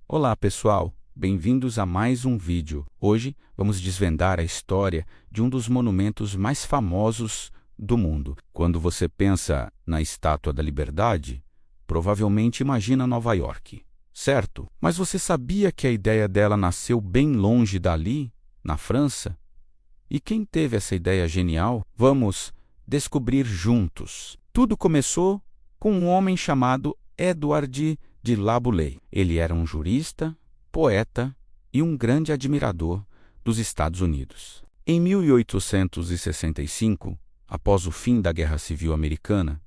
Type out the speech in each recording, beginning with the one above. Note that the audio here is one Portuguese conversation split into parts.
Olá pessoal, bem-vindos a mais um vídeo. Hoje vamos desvendar a história de um dos monumentos mais famosos do mundo. Quando você pensa na Estátua da Liberdade, provavelmente imagina Nova York, certo? Mas você sabia que a ideia dela nasceu bem longe dali, na França? E quem teve essa ideia genial? Vamos descobrir juntos. Tudo começou com um homem chamado Edward de Laboulaye. Ele era um jurista, poeta e um grande admirador dos Estados Unidos. Em 1865, após o fim da Guerra Civil Americana,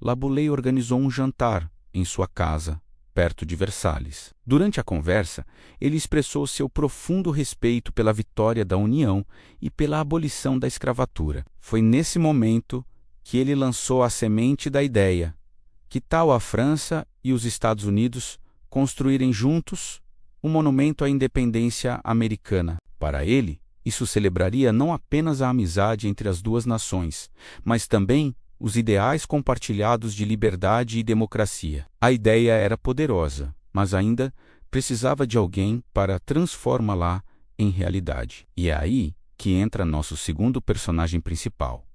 Laboulaye organizou um jantar em sua casa, perto de Versalhes. Durante a conversa, ele expressou seu profundo respeito pela vitória da União e pela abolição da escravatura. Foi nesse momento que ele lançou a semente da ideia: que tal a França e os Estados Unidos construírem juntos um monumento à independência americana? Para ele, isso celebraria não apenas a amizade entre as duas nações, mas também os ideais compartilhados de liberdade e democracia. A ideia era poderosa, mas ainda precisava de alguém para transformá-la em realidade. E é aí que entra nosso segundo personagem principal,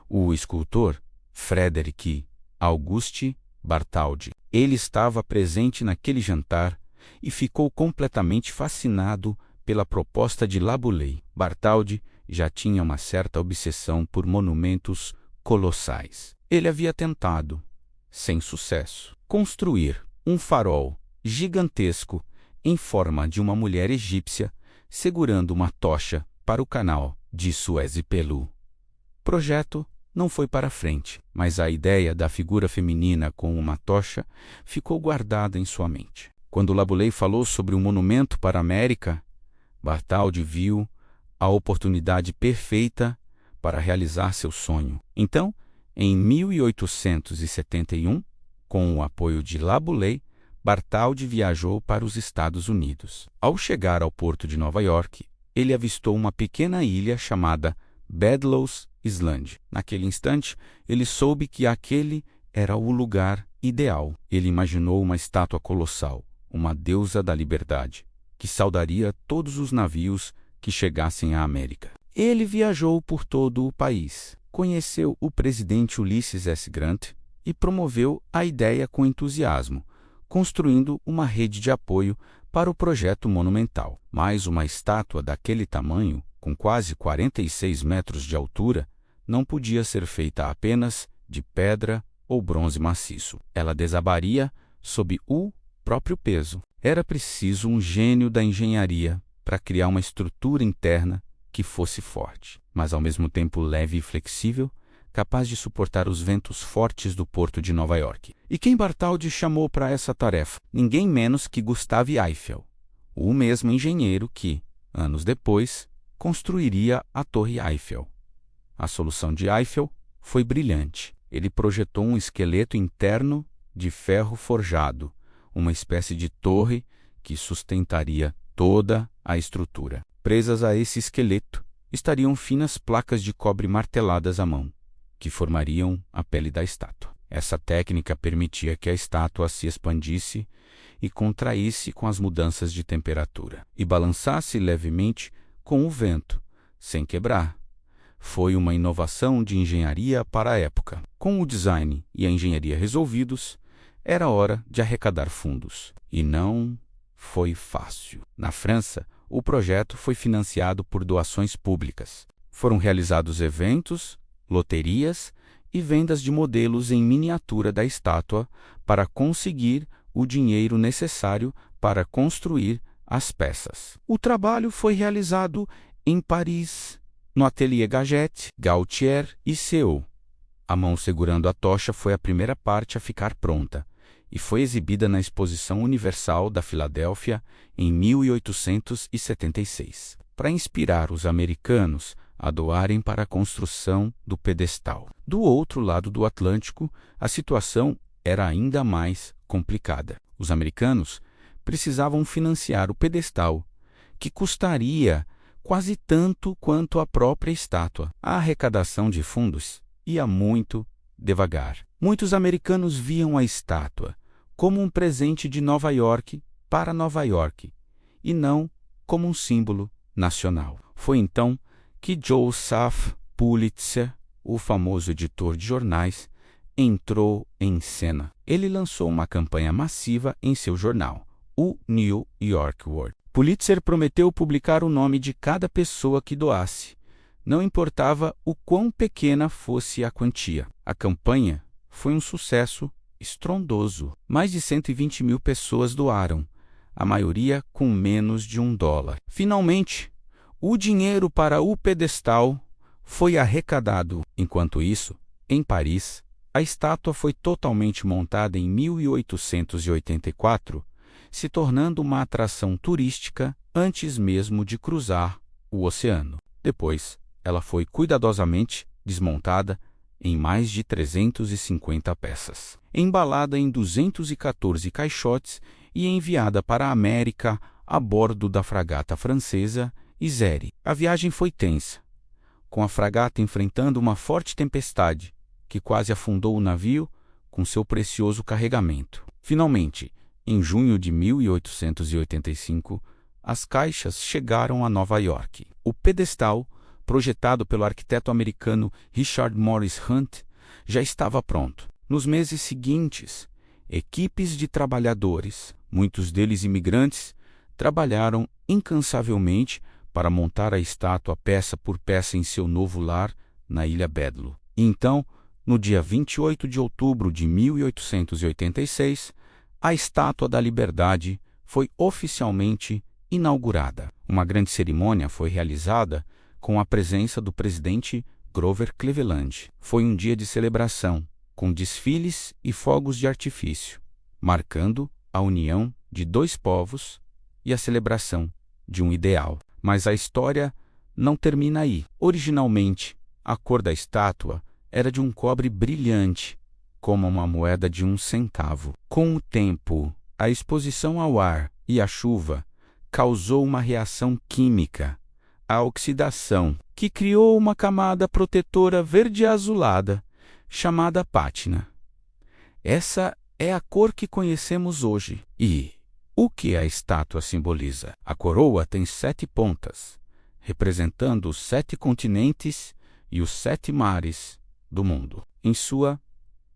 o escultor Frédéric Auguste Bartholdi. Ele estava presente naquele jantar e ficou completamente fascinado pela proposta de Laboulaye. Bartholdi já tinha uma certa obsessão por monumentos colossais. Ele havia tentado, sem sucesso, construir um farol gigantesco em forma de uma mulher egípcia segurando uma tocha para o canal de Suez-Pelú. O projeto não foi para frente, mas a ideia da figura feminina com uma tocha ficou guardada em sua mente. Quando Laboulaye falou sobre um monumento para a América, Bartholdi viu a oportunidade perfeita para realizar seu sonho. Então, em 1871, com o apoio de Laboulaye, Bartholdi viajou para os Estados Unidos. Ao chegar ao porto de Nova York, ele avistou uma pequena ilha chamada Bedloe's Island. Naquele instante, ele soube que aquele era o lugar ideal. Ele imaginou uma estátua colossal, uma deusa da liberdade, que saudaria todos os navios que chegassem à América. Ele viajou por todo o país, conheceu o presidente Ulysses S. Grant e promoveu a ideia com entusiasmo, construindo uma rede de apoio para o projeto monumental. Mas uma estátua daquele tamanho, com quase 46 metros de altura, não podia ser feita apenas de pedra ou bronze maciço. Ela desabaria sob o próprio peso. Era preciso um gênio da engenharia para criar uma estrutura interna que fosse forte, mas ao mesmo tempo leve e flexível, capaz de suportar os ventos fortes do porto de Nova York. E quem Bartholdi chamou para essa tarefa? Ninguém menos que Gustave Eiffel, o mesmo engenheiro que, anos depois, construiria a Torre Eiffel. A solução de Eiffel foi brilhante. Ele projetou um esqueleto interno de ferro forjado, uma espécie de torre que sustentaria toda a estrutura. Presas a esse esqueleto estariam finas placas de cobre marteladas à mão, que formariam a pele da estátua. Essa técnica permitia que a estátua se expandisse e contraísse com as mudanças de temperatura, e balançasse levemente com o vento, sem quebrar. Foi uma inovação de engenharia para a época. Com o design e a engenharia resolvidos, era hora de arrecadar fundos. E não foi fácil. Na França, o projeto foi financiado por doações públicas. Foram realizados eventos, loterias e vendas de modelos em miniatura da estátua para conseguir o dinheiro necessário para construir as peças. O trabalho foi realizado em Paris, no Atelier Gaget, Gautier e Seul. A mão segurando a tocha foi a primeira parte a ficar pronta e foi exibida na Exposição Universal da Filadélfia em 1876, para inspirar os americanos a doarem para a construção do pedestal. Do outro lado do Atlântico, a situação era ainda mais complicada. Os americanos precisavam financiar o pedestal, que custaria quase tanto quanto a própria estátua. A arrecadação de fundos ia muito devagar. Muitos americanos viam a estátua como um presente de Nova York para Nova York, e não como um símbolo nacional. Foi então que Joseph Pulitzer, o famoso editor de jornais, entrou em cena. Ele lançou uma campanha massiva em seu jornal, o New York World. Pulitzer prometeu publicar o nome de cada pessoa que doasse. Não importava o quão pequena fosse a quantia. A campanha foi um sucesso estrondoso. Mais de 120 mil pessoas doaram, a maioria com menos de $1. Finalmente, o dinheiro para o pedestal foi arrecadado. Enquanto isso, em Paris, a estátua foi totalmente montada em 1884, se tornando uma atração turística antes mesmo de cruzar o oceano. Depois, ela foi cuidadosamente desmontada em mais de 350 peças, embalada em 214 caixotes e enviada para a América a bordo da fragata francesa Isère. A viagem foi tensa, com a fragata enfrentando uma forte tempestade que quase afundou o navio com seu precioso carregamento. Finalmente, em junho de 1885, as caixas chegaram a Nova York. O pedestal, projetado pelo arquiteto americano Richard Morris Hunt, já estava pronto. Nos meses seguintes, equipes de trabalhadores, muitos deles imigrantes, trabalharam incansavelmente para montar a estátua peça por peça em seu novo lar na Ilha Bedloe. E então, no dia 28 de outubro de 1886, a Estátua da Liberdade foi oficialmente inaugurada. Uma grande cerimônia foi realizada com a presença do presidente Grover Cleveland. Foi um dia de celebração, com desfiles e fogos de artifício, marcando a união de dois povos e a celebração de um ideal. Mas a história não termina aí. Originalmente, a cor da estátua era de um cobre brilhante, como uma moeda de 1 centavo. Com o tempo, a exposição ao ar e à chuva causou uma reação química, a oxidação, que criou uma camada protetora verde-azulada, chamada pátina. Essa é a cor que conhecemos hoje. E o que a estátua simboliza? A coroa tem 7 pontas, representando os 7 continentes e os 7 mares do mundo. Em sua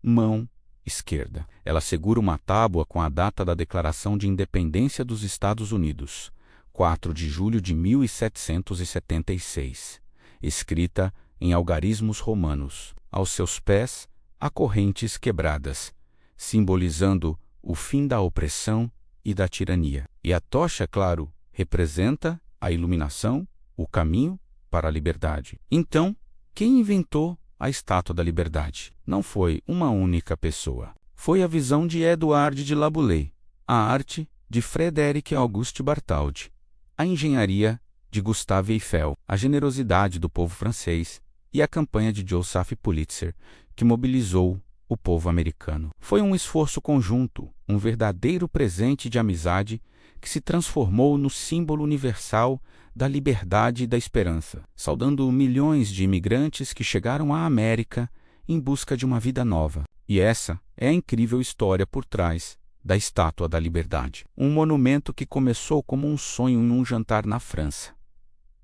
mão esquerda, ela segura uma tábua com a data da Declaração de Independência dos Estados Unidos, 4 de julho de 1776, escrita em algarismos romanos. Aos seus pés, há correntes quebradas, simbolizando o fim da opressão e da tirania. E a tocha, claro, representa a iluminação, o caminho para a liberdade. Então, quem inventou a Estátua da Liberdade? Não foi uma única pessoa. Foi a visão de Edouard de Laboulaye, a arte de Frédéric Auguste Bartholdi, a engenharia de Gustave Eiffel, a generosidade do povo francês e a campanha de Joseph Pulitzer, que mobilizou o povo americano. Foi um esforço conjunto, um verdadeiro presente de amizade que se transformou no símbolo universal da liberdade e da esperança, saudando milhões de imigrantes que chegaram à América em busca de uma vida nova. E essa é a incrível história por trás da Estátua da Liberdade. Um monumento que começou como um sonho em um jantar na França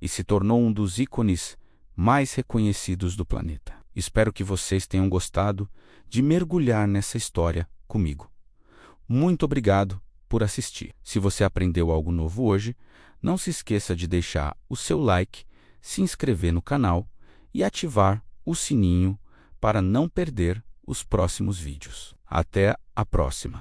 e se tornou um dos ícones mais reconhecidos do planeta. Espero que vocês tenham gostado de mergulhar nessa história comigo. Muito obrigado por assistir. Se você aprendeu algo novo hoje, não se esqueça de deixar o seu like, se inscrever no canal e ativar o sininho para não perder os próximos vídeos. Até a próxima!